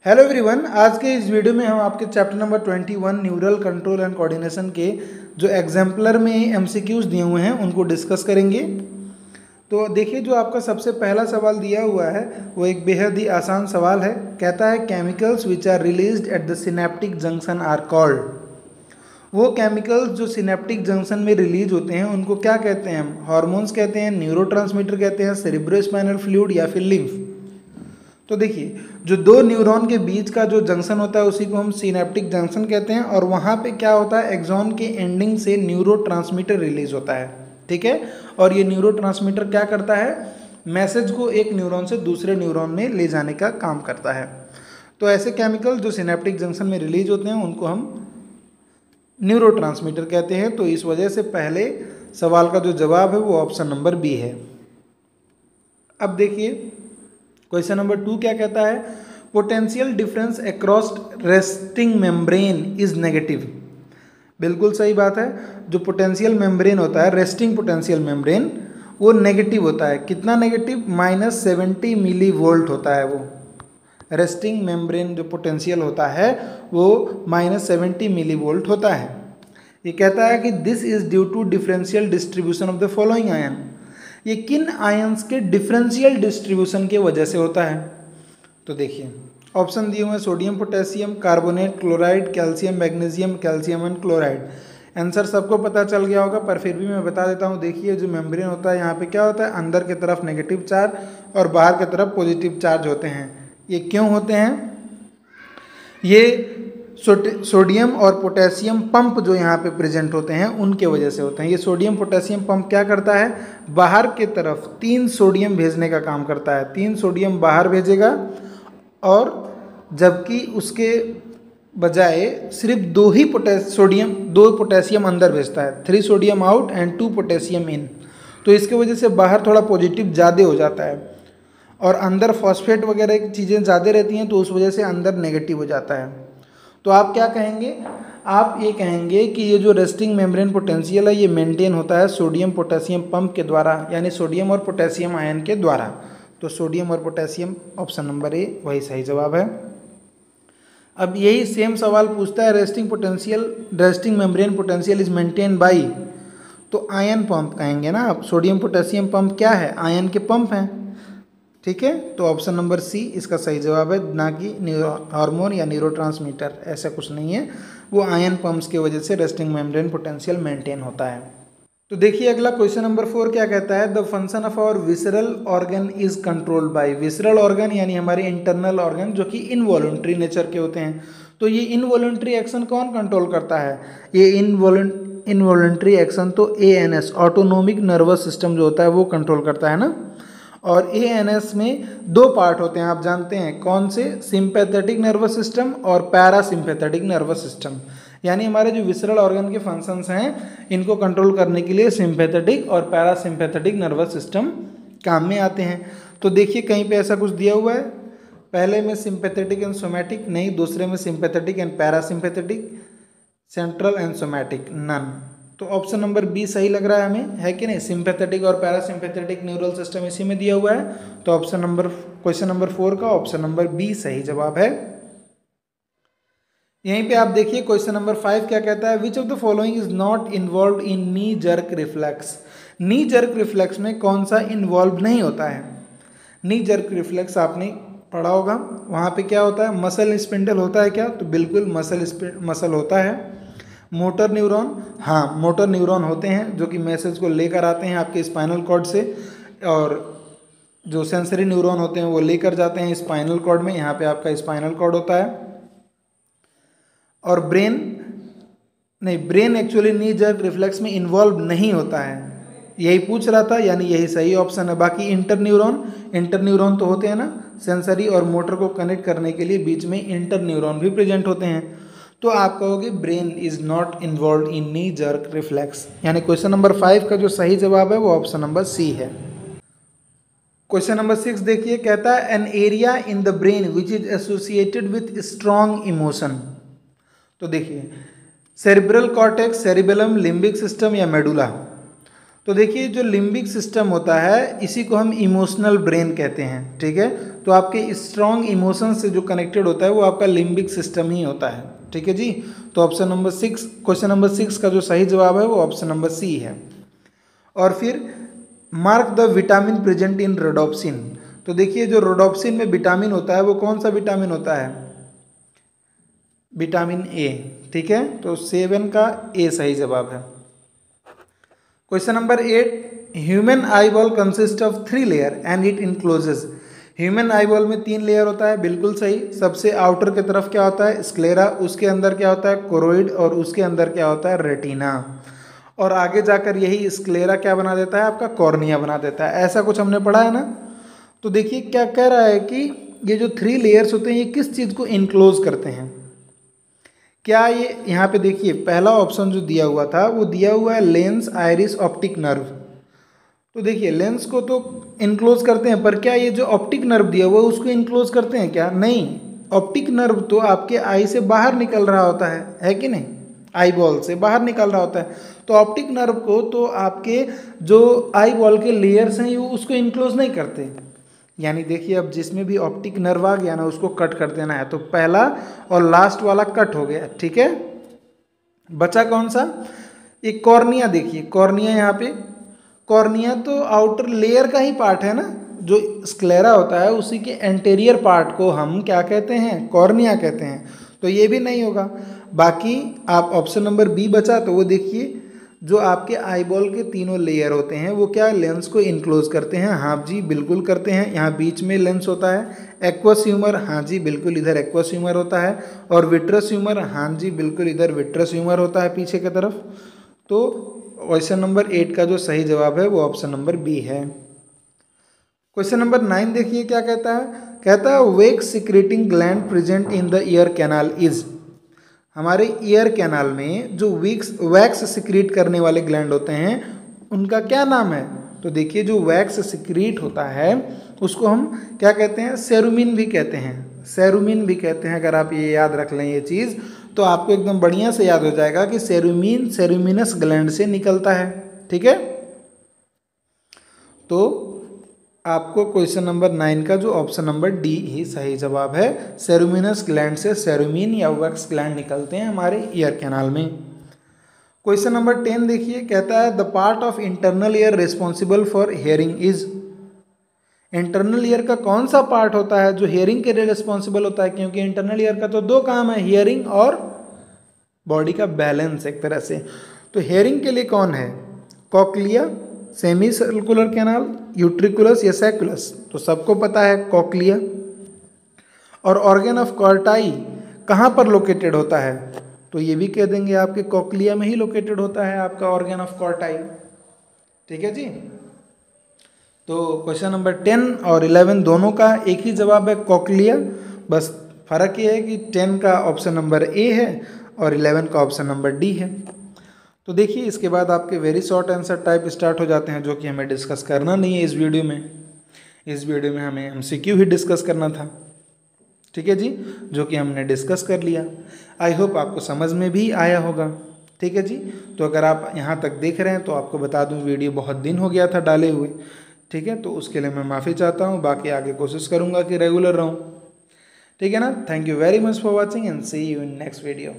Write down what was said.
Hello everyone, आज के इस वीडियो में हम आपके chapter number 21 neural control and coordination के जो एग्जाम्पलर में एमसीक्यूज दिए हुए हैं उनको डिस्कस करेंगे। तो देखिए, जो आपका सबसे पहला सवाल दिया हुआ है वो एक बेहद ही आसान सवाल है। कहता है chemicals which are released at the synaptic junction are called. वो केमिकल्स जो सिनेप्टिक जंक्शन में रिलीज होते हैं उनको क्या कहते हैं? हम हार्मोन्स कहते हैं, न्यूरोट्रांसमीटर कहते हैं, सेरेब्रोस्पाइनल फ्लूइड या फिर लिम्फ। तो देखिए, जो दो न्यूरॉन के बीच का जो जंक्शन होता है उसी को हम सिनेप्टिक जंक्शन कहते हैं। और वहाँ पे क्या होता है, एक्सॉन के एंडिंग से न्यूरोट्रांसमीटर रिलीज होता है, ठीक है। और ये न्यूरोट्रांसमीटर क्या करता है, मैसेज को एक न्यूरॉन से दूसरे न्यूरॉन में ले जाने का काम करता है। तो ऐसे केमिकल जो सिनेप्टिक जंक्शन में रिलीज होते हैं उनको हम न्यूरोट्रांसमीटर कहते हैं। तो इस वजह से पहले सवाल का जो जवाब है वो ऑप्शन नंबर बी है। अब देखिए क्वेश्चन नंबर 2 क्या कहता है, potential difference across resting membrane is negative. बिल्कुल सही बात है। जो पोटेंशियल मेम्ब्रेन होता है, रेस्टिंग पोटेंशियल मेम्ब्रेन, वो नेगेटिव होता है। कितना नेगेटिव? -70 मिली वोल्ट होता है। वो रेस्टिंग मेम्ब्रेन जो पोटेंशियल होता है वो -70 मिली वोल्ट होता है। ये कहता है कि this is due to differential distribution of the following ion. ये किन आयंस के डिफरेंशियल डिस्ट्रीब्यूशन के वजह से होता है? तो देखिए ऑप्शन दिए हुए हैं, sodium potassium, carbonate, chloride, calcium magnesium, calcium and chloride. Answer सबको पता चल गया होगा, पर फिर भी मैं बता देता हूँ। देखिए, जो मेम्ब्रेन होता है यहाँ पे क्या होता है, अंदर की तरफ नेगेटिव चार्ज और बाहर की तरफ पॉजिटिव चार्ज होते हैं। ये क्यों होते हैं? ये सोडियम और पोटेशियम पंप जो यहाँ पे प्रेजेंट होते हैं उनके वजह से होते हैं। ये सोडियम पोटेशियम पंप क्या करता है, बाहर के तरफ 3 सोडियम भेजने का काम करता है। 3 सोडियम बाहर भेजेगा और जबकि उसके बजाय सिर्फ 2 ही दो पोटेशियम अंदर भेजता है। 3 सोडियम आउट एंड 2 पोटेशियम इन। तो इसके वजह से बाहर थोड़ा पॉजिटिव ज़्यादा हो जाता है और अंदर फॉस्फेट वगैरह की चीज़ें ज़्यादा रहती हैं, तो उस वजह से अंदर नेगेटिव हो जाता है। तो आप क्या कहेंगे? आप ये कहेंगे कि ये जो रेस्टिंग मेम्ब्रेन पोटेंशियल है ये मेंटेन होता है सोडियम पोटेशियम पंप के द्वारा, यानी सोडियम और पोटेशियम आयन के द्वारा। तो सोडियम और पोटेशियम, ऑप्शन नंबर ए वही सही जवाब है। अब यही सेम सवाल पूछता है, resting membrane potential is maintain by, तो आयन पंप कहेंगे ना आप। सोडियम पोटेशियम पंप क्या है? आयन के पंप हैं, ठीक है। तो ऑप्शन नंबर सी इसका सही जवाब है, ना कि हार्मोन या न्यूरोट्रांसमीटर। ऐसा कुछ नहीं है, वो आयन पंप्स की वजह से रेस्टिंग मेम्ब्रेन पोटेंशियल मेंटेन होता है। तो देखिए अगला क्वेश्चन नंबर 4 क्या कहता है, the function of our visceral organ is controlled by. Visceral organ यानी हमारे इंटरनल ऑर्गन जो कि इनवॉलंटरी नेचर के होते हैं। तो ये इनवॉलंटरी एक्शन कौन कंट्रोल करता है? ये इनवॉलंटरी एक्शन तो ANS, ऑटोनोमिक नर्वस सिस्टम जो होता है वो कंट्रोल करता है ना। और ANS में 2 पार्ट होते हैं, आप जानते हैं कौन से? सिंपैथेटिक नर्वस सिस्टम और पैरासिम्पैथेटिक नर्वस सिस्टम। यानी हमारे जो विसरल ऑर्गन के फंक्शंस हैं इनको कंट्रोल करने के लिए सिंपैथेटिक और पैरासिम्पैथेटिक नर्वस सिस्टम काम में आते हैं। तो देखिए कहीं पे ऐसा कुछ दिया हुआ है, पहले में सिंपैथेटिक एंड सोमैटिक नहीं, दूसरे में sympathetic and parasympathetic, central and somatic none. तो ऑप्शन नंबर बी सही लग रहा है हमें, है कि नहीं? सिंपैथेटिक और पैरासिम्पैथेटिक न्यूरल सिस्टम इसी में दिया हुआ है। तो क्वेश्चन नंबर 4 का ऑप्शन नंबर बी सही जवाब है। यहीं पे आप देखिए क्वेश्चन नंबर 5 क्या कहता है, which of the following is not involve in knee jerk reflex. Knee jerk reflex में कौन सा इन्वॉल्व नहीं होता है? नी जर्क रिफ्लेक्स आपने पढ़ा होगा, वहाँ पे क्या होता है, मसल स्पिंडल होता है क्या? तो बिल्कुल मसल होता है। मोटर न्यूरॉन, हाँ मोटर न्यूरॉन होते हैं जो कि मैसेज को लेकर आते हैं आपके स्पाइनल कॉर्ड से, और जो सेंसरी न्यूरॉन होते हैं वो लेकर जाते हैं स्पाइनल कॉर्ड में। यहाँ पे आपका स्पाइनल कॉर्ड होता है। और ब्रेन एक्चुअली नी जर्क रिफ्लेक्स में इन्वॉल्व नहीं होता है, यही पूछ रहा था, यानी यही सही ऑप्शन है। बाकी इंटर न्यूरॉन तो होते हैं ना, सेंसरी और मोटर को कनेक्ट करने के लिए बीच में इंटर न्यूरॉन भी प्रेजेंट होते हैं। तो आप कहोगे brain is not involve in knee jerk reflex, यानी क्वेश्चन नंबर 5 का जो सही जवाब है वो ऑप्शन नंबर सी है। क्वेश्चन नंबर 6 देखिए, कहता है an area in the brain which is associated with strong emotion. तो देखिए cerebral cortex, cerebellum, limbic system या मेडुला। तो देखिए जो लिम्बिक सिस्टम होता है इसी को हम इमोशनल ब्रेन कहते हैं, ठीक है। तो आपके स्ट्रॉन्ग इमोशन से जो कनेक्टेड होता है वो आपका लिम्बिक सिस्टम ही होता है। ठीक है जी। तो ऑप्शन नंबर 6, क्वेश्चन नंबर 6 का जो सही जवाब है वो ऑप्शन नंबर सी है। और फिर mark the vitamin present in rhodopsin. तो देखिए जो रोडोप्सिन में विटामिन होता है वो कौन सा विटामिन होता है? Vitamin A. ठीक है, तो 7 का ए सही जवाब है। Question number 8, human eyeball consist of 3 layer and it encloses. Human eyeball में 3 लेयर होता है, बिल्कुल सही। सबसे आउटर की तरफ क्या होता है? स्क्लेरा, उसके अंदर क्या होता है? कोरोइड, और उसके अंदर क्या होता है? रेटिना। और आगे जाकर यही स्क्लेरा क्या बना देता है? आपका कॉर्निया बना देता है। ऐसा कुछ हमने पढ़ा है ना। तो देखिए क्या कह रहा है कि ये जो 3 लेयर्स होते हैं ये किस चीज़ को इनक्लोज करते हैं? क्या ये यहाँ पे देखिए पहला ऑप्शन जो दिया हुआ था वो दिया हुआ है लेंस, आइरिस, ऑप्टिक नर्व। तो देखिए लेंस को तो इनक्लोज करते हैं, पर क्या ये जो ऑप्टिक नर्व दिया हुआ है उसको इनक्लोज करते हैं क्या? नहीं। ऑप्टिक नर्व तो आपके आई से बाहर निकल रहा होता है कि नहीं? आई बॉल से बाहर निकल रहा होता है। तो ऑप्टिक नर्व को तो आपके जो आई बॉल के लेयर्स हैं वो उसको इनक्लोज नहीं करते। यानी देखिए अब जिसमें भी ऑप्टिक नर्व आ गया ना उसको कट कर देना है। तो पहला और लास्ट वाला कट हो गया। ठीक है, बचा कौन सा? एक कॉर्निया। देखिए कॉर्निया, यहाँ पे कॉर्निया तो आउटर लेयर का ही पार्ट है ना। जो स्क्लेरा होता है उसी के एंटेरियर पार्ट को हम क्या कहते हैं? कॉर्निया कहते हैं। तो ये भी नहीं होगा। बाकी आप ऑप्शन नंबर बी बचा, तो वो देखिए जो आपके आईबॉल के तीनों लेयर होते हैं वो क्या लेंस को इनक्लोज करते हैं? हाँ जी बिल्कुल करते हैं। यहाँ बीच में लेंस होता है। एक्वस ह्यूमर, हाँ जी बिल्कुल इधर एक्वस ह्यूमर होता है। और विट्रस ह्यूमर, हाँ जी बिल्कुल इधर विट्रस ह्यूमर होता है पीछे की तरफ। तो क्वेश्चन नंबर 8 का जो सही जवाब है वो ऑप्शन नंबर बी है। क्वेश्चन नंबर 9 देखिए क्या कहता है? कहता है wax secreting gland present in the ear canal is. हमारे ईयर कैनाल में जो वैक्स सिक्रीट करने वाले ग्लैंड होते हैं उनका क्या नाम है? तो देखिए जो वैक्स सिक्रीट होता है उसको हम क्या कहते हैं? सेरुमिन भी कहते हैं। सेरुमिन भी कहते हैं। अगर आप ये याद रख लें ये चीज़ तो आपको एकदम बढ़िया से याद हो जाएगा कि सेरुमिन सेरुमिनस ग्लैंड से निकलता है। ठीक है, तो आपको क्वेश्चन नंबर 9 का जो ऑप्शन नंबर डी ही सही जवाब है। सेरुमिनस ग्लैंड से सेरुमिन या वैक्स ग्लैंड निकलते हैं हमारे ईयर कैनाल में। क्वेश्चन नंबर 10 देखिए कहता है the part of internal ear responsible for hearing is. Internal ear का कौन सा पार्ट होता है जो हियरिंग के लिए रिस्पॉन्सिबल होता है? क्योंकि इंटरनल ईयर का तो 2 काम है, हियरिंग और बॉडी का बैलेंस एक तरह से। तो हियरिंग के लिए कौन है? कॉक्लिया, सेमी सर्कुलर कैनाल, यूट्रिकुलस या सैकुलस? तो सबको पता है कॉक्लिया। और ऑर्गन ऑफ कॉर्टाई कहाँ पर लोकेटेड होता है? तो ये भी कह देंगे आपके कॉक्लिया में ही लोकेटेड होता है आपका ऑर्गन ऑफ कॉर्टाई। ठीक है जी। तो क्वेश्चन नंबर 10 और 11 दोनों का एक ही जवाब है कॉक्लिया। बस फर्क ये है कि 10 का ऑप्शन नंबर ए है और 11 का ऑप्शन नंबर डी है। तो देखिए इसके बाद आपके very short answer type start हो जाते हैं जो कि हमें डिस्कस करना नहीं है इस वीडियो में। इस वीडियो में हमें एमसीक्यू ही डिस्कस करना था। ठीक है जी, जो कि हमने डिस्कस कर लिया। आई होप आपको समझ में भी आया होगा। ठीक है जी, तो अगर आप यहाँ तक देख रहे हैं तो आपको बता दूँ वीडियो बहुत दिन हो गया था डाले हुए। ठीक है, तो उसके लिए मैं माफ़ी चाहता हूँ। बाकी आगे कोशिश करूँगा कि रेगुलर रहूँ। ठीक है ना। Thank you very much for watching and see you in next video.